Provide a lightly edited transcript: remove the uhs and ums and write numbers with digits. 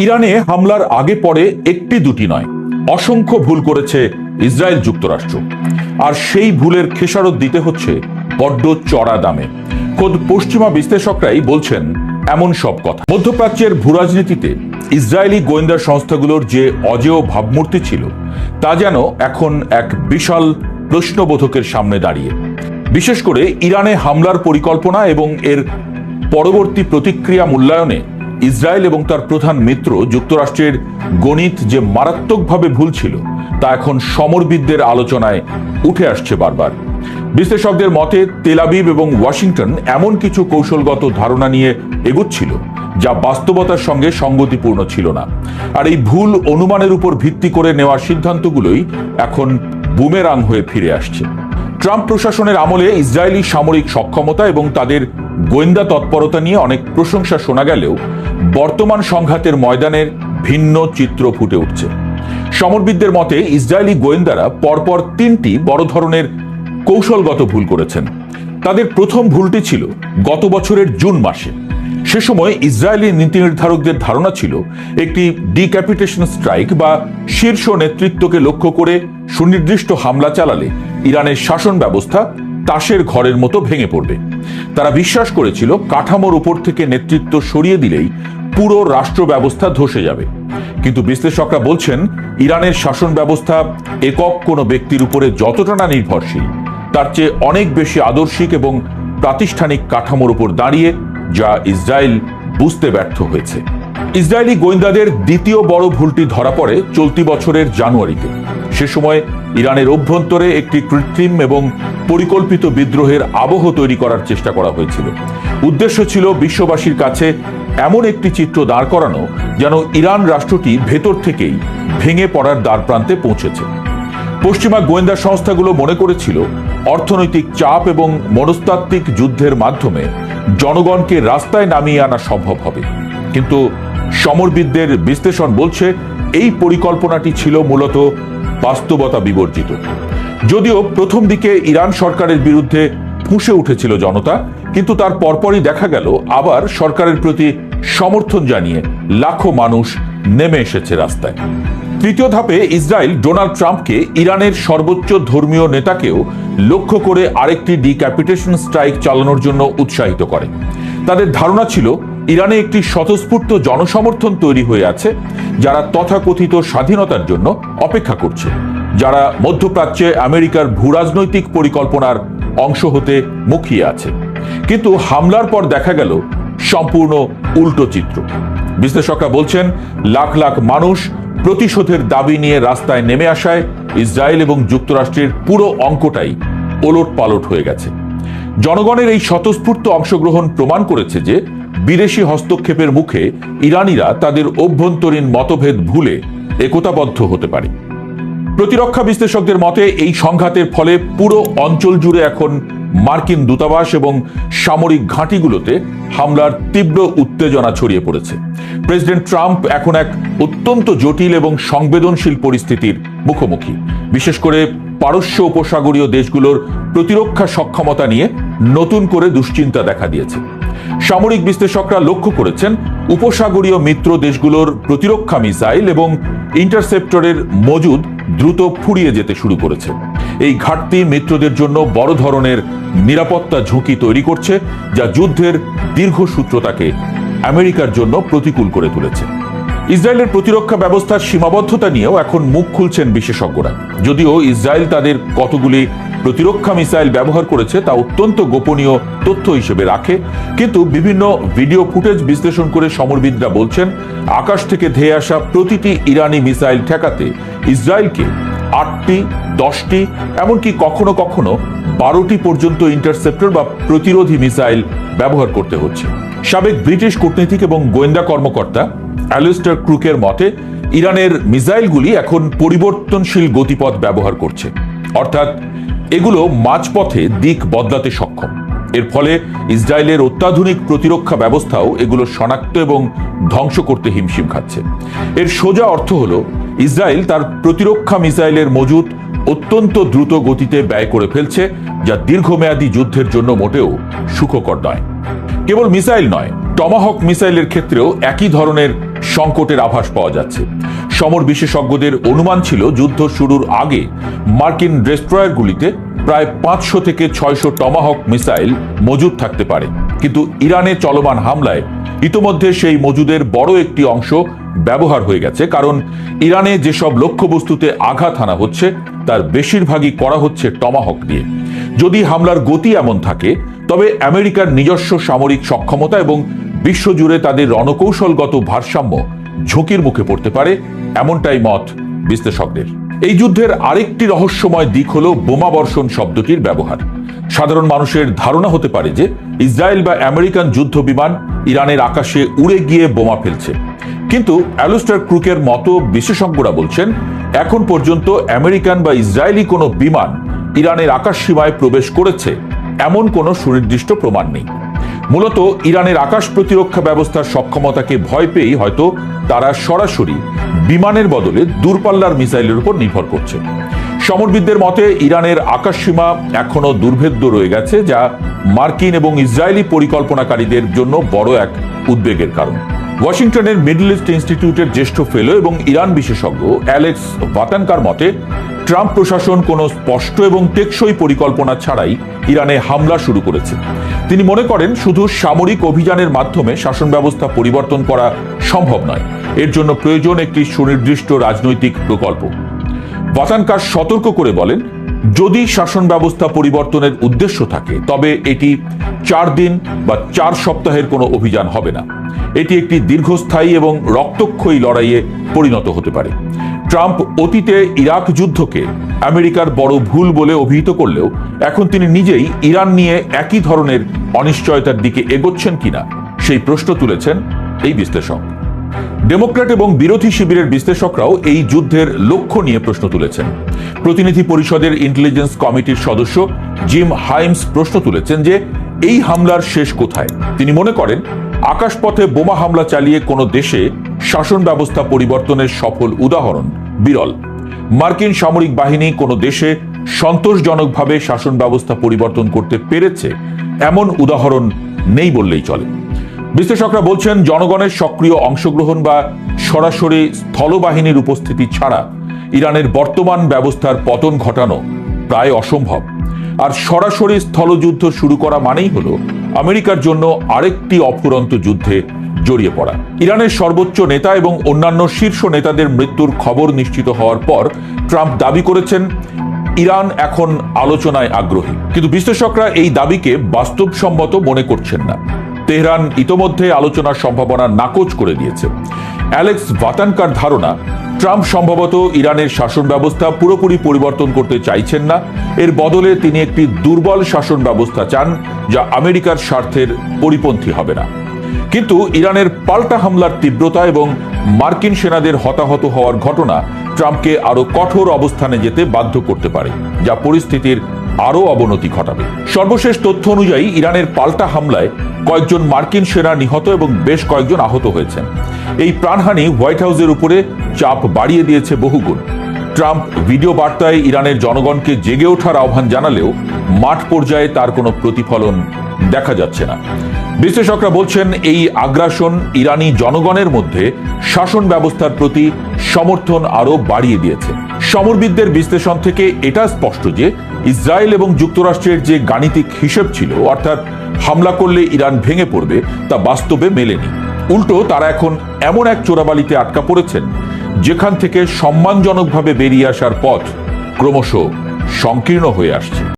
ইরানে হামলার আগে পরে একটি দুটি নয়, অসংখ্য ভুল করেছে ইসরায়েল যুক্তরাষ্ট্র, আর সেই ভুলের খেসারত দিতে হচ্ছে বড্ড চড়া দামে। খোদ পশ্চিমা বিশ্লেষকরাই বলছেন এমন সব কথা। মধ্যপ্রাচ্যের ভূরাজনীতিতে ইসরায়েলি গোয়েন্দা সংস্থাগুলোর যে অজেয় ভাবমূর্তি ছিল তা যেন এখন এক বিশাল প্রশ্নবোধকের সামনে দাঁড়িয়ে। বিশেষ করে ইরানে হামলার পরিকল্পনা এবং এর পরবর্তী প্রতিক্রিয়া মূল্যায়নে ইসরায়েল এবং তার প্রধান মিত্র যুক্তরাষ্ট্রের গণিত যে মারাত্মকভাবে ভুল ছিল তা এখন সমরবিদদের আলোচনায় উঠে আসছে বারবার। বিশ্লেষকদের মতে তেল আবিব এবং ওয়াশিংটন এমন কিছু কৌশলগত ধারণা নিয়ে এগোচ্ছিল যা বাস্তবতার সঙ্গে সঙ্গতিপূর্ণ ছিল না, আর এই ভুল অনুমানের উপর ভিত্তি করে নেওয়া সিদ্ধান্তগুলোই এখন বুমেরাং হয়ে ফিরে আসছে। ট্রাম্প প্রশাসনের আমলে ইসরায়েলি সামরিক সক্ষমতা এবং তাদের গোয়েন্দা তৎপরতা নিয়ে অনেক প্রশংসা শোনা গেলেও বর্তমান সংঘাতের ময়দানের ভিন্ন চিত্র ফুটে উঠছে। সমরবিদদের মতে ইসরায়েলি গোয়েন্দারা পরপর তিনটি বড় ধরনের কৌশলগত ভুল করেছেন। তাদের প্রথম ভুলটি ছিল গত বছরের জুন মাসে। সে সময় ইসরায়েলি নীতি নির্ধারকদের ধারণা ছিল একটি ডিক্যাপিটেশন স্ট্রাইক বা শীর্ষ নেতৃত্বকে লক্ষ্য করে সুনির্দিষ্ট হামলা চালালে ইরানের শাসন ব্যবস্থা তাসের ঘরের মতো ভেঙে পড়বে। তারা বিশ্বাস করেছিল কাঠামোর উপর থেকে নেতৃত্ব সরিয়ে দিলেই পুরো রাষ্ট্র ব্যবস্থা ধসে যাবে। কিন্তু বিশ্লেষকরা বলছেন ইরানের শাসন ব্যবস্থা একক কোনো ব্যক্তির উপরে যতটা না নির্ভরশীল তার চেয়ে অনেক বেশি আদর্শিক এবং প্রাতিষ্ঠানিক কাঠামোর উপর দাঁড়িয়ে, যা ইসরায়েল বুঝতে ব্যর্থ হয়েছে। ইসরায়েলি গোয়েন্দাদের দ্বিতীয় বড় ভুলটি ধরা পড়ে চলতি বছরের জানুয়ারিতে। সে সময় ইরানের অভ্যন্তরে একটি কৃত্রিম এবং পরিকল্পিত বিদ্রোহের আবহ তৈরি করার চেষ্টা করা হয়েছিল। উদ্দেশ্য ছিল বিশ্ববাসীর কাছে এমন একটি চিত্র দাঁড় করানো যেন ইরান রাষ্ট্রটি ভেতর থেকেই ভেঙে পড়ার দ্বারপ্রান্তে পৌঁছেছে। পশ্চিমা গোয়েন্দা সংস্থাগুলো মনে করেছিল অর্থনৈতিক চাপ এবং মনস্তাত্ত্বিক যুদ্ধের মাধ্যমে জনগণকে রাস্তায় নামিয়ে আনা সম্ভব হবে, কিন্তু সমরবিদদের বিশ্লেষণ বলছে এই পরিকল্পনাটি ছিল মূলত বাস্তবতা বিবর্জিত। যদিও প্রথম দিকে ইরান সরকারের বিরুদ্ধে ফুঁসে উঠেছিল জনতা, কিন্তু তার পরপরই দেখা গেল আবার সরকারের প্রতি সমর্থন জানিয়ে লাখো মানুষ নেমে এসেছে রাস্তায়। তৃতীয় ধাপে ইসরায়েল ডোনাল্ড ট্রাম্পকে ইরানের সর্বোচ্চ ধর্মীয় নেতাকেও লক্ষ্য করে আরেকটি ডিক্যাপিটেশন স্ট্রাইক চালানোর জন্য উৎসাহিত করে। তাদের ধারণা ছিল ইরানে একটি স্বতঃস্ফূর্ত জনসমর্থন তৈরি হয়ে আছে যারা তথাকথিত স্বাধীনতার জন্য অপেক্ষা করছে, যারা মধ্যপ্রাচ্যে আমেরিকার ভূরাজনৈতিক পরিকল্পনার অংশ হতে মুখিয়ে আছে। কিন্তু হামলার পর দেখা গেল সম্পূর্ণ উল্টো চিত্র। বিশ্লেষকরা বলছেন লাখ লাখ মানুষ প্রতিশোধের দাবি নিয়ে রাস্তায় নেমে আসায় ইসরায়েল এবং যুক্তরাষ্ট্রের পুরো অঙ্কটাই ওলট পালট হয়ে গেছে। জনগণের এই স্বতঃস্ফূর্ত অংশগ্রহণ প্রমাণ করেছে যে বিদেশি হস্তক্ষেপের মুখে ইরানিরা তাদের অভ্যন্তরীণ মতভেদ ভুলে একতাবদ্ধ হতে পারে। প্রতিরক্ষা বিশ্লেষকদের মতে এই সংঘাতের ফলে পুরো অঞ্চল জুড়ে এখন মার্কিন দূতাবাস এবং সামরিক ঘাঁটিগুলোতে হামলার তীব্র উত্তেজনা ছড়িয়ে পড়েছে। প্রেসিডেন্ট ট্রাম্প এখন এক অত্যন্ত জটিল এবং সংবেদনশীল পরিস্থিতির মুখোমুখি। বিশেষ করে পারস্য উপসাগরীয় দেশগুলোর প্রতিরক্ষা সক্ষমতা নিয়ে নতুন করে দুশ্চিন্তা দেখা দিয়েছে। সামরিক বিশ্লেষকরা লক্ষ্য করেছেন উপসাগরীয় মিত্র দেশগুলোর প্রতিরক্ষা মিসাইল এবং ইন্টারসেপ্টরের মজুদ দ্রুত ফুরিয়ে যেতে শুরু করেছে। এই ঘাটতি মিত্রদের জন্য বড় ধরনের নিরাপত্তা ঝুঁকি তৈরি করছে, যা যুদ্ধের দীর্ঘসূত্রতাকে আমেরিকার জন্য প্রতিকূল করে তুলেছে। ইসরায়েলের প্রতিরক্ষা ব্যবস্থার সীমাবদ্ধতা নিয়েও এখন মুখ খুলছেন বিশেষজ্ঞরা। যদিও ইসরায়েল তাদের কতগুলি প্রতিরক্ষা মিসাইল ব্যবহার করেছে তা অত্যন্ত গোপনীয় তথ্য হিসেবে রাখে, কিন্তু বিভিন্ন ভিডিও ফুটেজ বিশ্লেষণ করে সমরবিদরা বলছেন আকাশ থেকে ধেয়ে আসা প্রতিটি ইরানি মিসাইল ঠেকাতে ইসরায়েলকে 8টি, 10টি, এমনকি কখনো কখনো 12টি পর্যন্ত ইন্টারসেপ্টর বা প্রতিরোধী মিসাইল ব্যবহার করতে হচ্ছে। সাবেক ব্রিটিশ কূটনীতিক এবং গোয়েন্দা কর্মকর্তা অ্যালিস্টার ক্রুকের মতে ইরানের মিসাইলগুলি এখন পরিবর্তনশীল গতিপথ ব্যবহার করছে, অর্থাৎ এগুলো মাঝপথে দিক বদলাতে সক্ষম। এর ফলে ইসরায়েলের অত্যাধুনিক প্রতিরক্ষা ব্যবস্থাও এগুলো শনাক্ত এবং ধ্বংস করতে হিমশিম খাচ্ছে। এর সোজা অর্থ হলো ইসরায়েল তার প্রতিরক্ষা মিসাইলের মজুদ অত্যন্ত দ্রুত গতিতে ব্যয় করে ফেলছে, যা দীর্ঘমেয়াদী যুদ্ধের জন্য মোটেও সুখকর নয়। কেবল মিসাইল নয়, টমাহক মিসাইলের ক্ষেত্রেও একই ধরনের সংকটের আভাস পাওয়া যাচ্ছে। সমর বিশেষজ্ঞদের অনুমান ছিল যুদ্ধ শুরুর আগে মার্কিন ডেস্ট্রয়ারগুলিতে প্রায় 500 থেকে 600 টমাহক মিসাইল মজুদ থাকতে পারে, কিন্তু ইরানে চলমান হামলায় ইতোমধ্যে সেই মজুদের বড় একটি অংশ ব্যবহার হয়ে গেছে, কারণ ইরানে যেসব লক্ষ্যবস্তুতে আঘাত হানা হচ্ছে তার বেশিরভাগই করা হচ্ছে টমাহক দিয়ে। যদি হামলার গতি এমন থাকে তবে আমেরিকার নিজস্ব সামরিক সক্ষমতা এবং বিশ্বজুড়ে তাদের রণকৌশলগত ভারসাম্য ঝুঁকির মুখে পড়তে পারে, এমনটাই মত বিশ্লেষকদের। এই যুদ্ধের আরেকটি রহস্যময় দিক হল বোমাবর্ষণ শব্দটির ব্যবহার। সাধারণ মানুষের ধারণা হতে পারে যে ইসরায়েল বা আমেরিকান যুদ্ধ বিমান ইরানের আকাশে উড়ে গিয়ে বোমা ফেলছে, কিন্তু অ্যালিস্টার ক্রুকের মতো বিশেষজ্ঞরা বলছেন এখন পর্যন্ত আমেরিকান বা ইসরায়েলি কোনো বিমান ইরানের আকাশ সীমায় প্রবেশ করেছে এমন কোনো সুনির্দিষ্ট প্রমাণ নেই। মূলত ইরানের আকাশ প্রতিরক্ষা ব্যবস্থার সক্ষমতাকে ভয় পেয়েই হয়তো তারা সরাসরি বিমানের বদলে দূরপাল্লার মিসাইলের উপর নির্ভর করছে। সমরবিদদের মতে ইরানের আকাশ সীমা এখনো দুর্ভেদ্য রয়ে গেছে, যা মার্কিন এবং ইসরায়েলি পরিকল্পনাকারীদের জন্য বড় এক উদ্বেগের কারণ। ওয়াশিংটনের মিডল ইস্ট ইনস্টিটিউটের জ্যেষ্ঠ ফেলো এবং ইরান বিশেষজ্ঞ অ্যালেক্স ভাতানকার মতে ট্রাম্প প্রশাসন কোনো স্পষ্ট এবং টেকসই পরিকল্পনা ছাড়াই ইরানে হামলা শুরু করেছে। তিনি মনে করেন শুধু সামরিক অভিযানের মাধ্যমে শাসন ব্যবস্থা পরিবর্তন করা সম্ভব নয়, এর জন্য প্রয়োজন একটি সুনির্দিষ্ট রাজনৈতিক প্রকল্প। ভাতানকার সতর্ক করে বলেন, যদি শাসন ব্যবস্থা পরিবর্তনের উদ্দেশ্য থাকে তবে এটি 4 দিন বা 4 সপ্তাহের কোনো অভিযান হবে না। এটি একটি দীর্ঘস্থায়ী এবং রক্তক্ষয়ী লড়াইয়ে পরিণত হতে পারে। ট্রাম্প অতীতে ইরাক যুদ্ধকে আমেরিকার বড় ভুল বলে অভিহিত করলেও এখন তিনি নিজেই ইরান নিয়ে একই ধরনের অনিশ্চয়তার দিকে এগোচ্ছেন কিনা সেই প্রশ্ন তুলেছেন এই বিশ্লেষক। ডেমোক্র্যাট এবং বিরোধী শিবিরের বিশ্লেষকরাও এই যুদ্ধের লক্ষ্য নিয়ে প্রশ্ন তুলেছেন। প্রতিনিধি পরিষদের ইন্টেলিজেন্স কমিটির সদস্য জিম হাইমস প্রশ্ন তুলেছেন যে এই হামলার শেষ কোথায়। তিনি মনে করেন আকাশপথে বোমা হামলা চালিয়ে কোনো দেশে শাসন ব্যবস্থা পরিবর্তনের সফল উদাহরণ বিরল। মার্কিন সামরিক বাহিনী কোনো দেশে সন্তোষজনকভাবে শাসন ব্যবস্থা পরিবর্তন করতে পেরেছে এমন উদাহরণ নেই বললেই চলে। বিশ্লেষকরা বলছেন জনগণের সক্রিয় অংশগ্রহণ বা সরাসরি স্থলবাহিনীর উপস্থিতি ছাড়া ইরানের বর্তমান ব্যবস্থার পতন ঘটানো প্রায় অসম্ভব। আর সরাসরি স্থলযুদ্ধ শুরু করা মানেই হলো আমেরিকার জন্য আরেকটি অফুরন্ত যুদ্ধে জড়িয়ে পড়া। ইরানের সর্বোচ্চ নেতা এবং অন্যান্য শীর্ষ নেতাদের মৃত্যুর খবর নিশ্চিত হওয়ার পর ট্রাম্প দাবি করেছেন ইরান এখন আলোচনায় আগ্রহী, কিন্তু বিশ্লেষকরা এই দাবিকে বাস্তবসম্মত মনে করছেন না। তেহরান ইতোমধ্যে আলোচনার সম্ভাবনা নাকচ করে দিয়েছে। অ্যালেক্স ভাতানকার ধারণা ট্রাম্প সম্ভবত ইরানের শাসন ব্যবস্থা পুরোপুরি পরিবর্তন করতে চাইছেন না, এর বদলে তিনি একটি দুর্বল শাসন ব্যবস্থা চান যা আমেরিকার স্বার্থের পরিপন্থী হবে না। কিন্তু ইরানের পাল্টা হামলার তীব্রতা এবং মার্কিন সেনাদের হতাহত হওয়ার ঘটনা ট্রাম্পকে আরো কঠোর অবস্থানে যেতে বাধ্য করতে পারে, যা পরিস্থিতির আরো অবনতি ঘটাবে। সর্বশেষ তথ্য অনুযায়ী ইরানের পাল্টা হামলায় কয়েকজন মার্কিন সেনা নিহত এবং বেশ কয়েকজন আহত হয়েছেন। এই প্রাণহানি হোয়াইট হাউসের উপরে চাপ বাড়িয়ে দিয়েছে বহুগুণ। ট্রাম্প ভিডিও বার্তায় ইরানের জনগণকে জেগে ওঠার আহ্বান জানালেও মাঠ পর্যায়ে তার কোনো প্রতিফলন দেখা যাচ্ছে না। বিশ্লেষকরা বলছেন এই আগ্রাসন ইরানি জনগণের মধ্যে শাসন ব্যবস্থার প্রতি সমর্থন আরো বাড়িয়ে দিয়েছে। সমরবিদদের বিশ্লেষণ থেকে এটা স্পষ্ট যে ইসরায়েল এবং যুক্তরাষ্ট্রের যে গাণিতিক হিসেব ছিল, অর্থাৎ হামলা করলে ইরান ভেঙে পড়বে, তা বাস্তবে মেলেনি। উল্টো তারা এখন এমন এক চোরাবালিতে আটকা পড়েছেন যেখান থেকে সম্মানজনকভাবে বেরিয়ে আসার পথ ক্রমশ সংকীর্ণ হয়ে আসছে।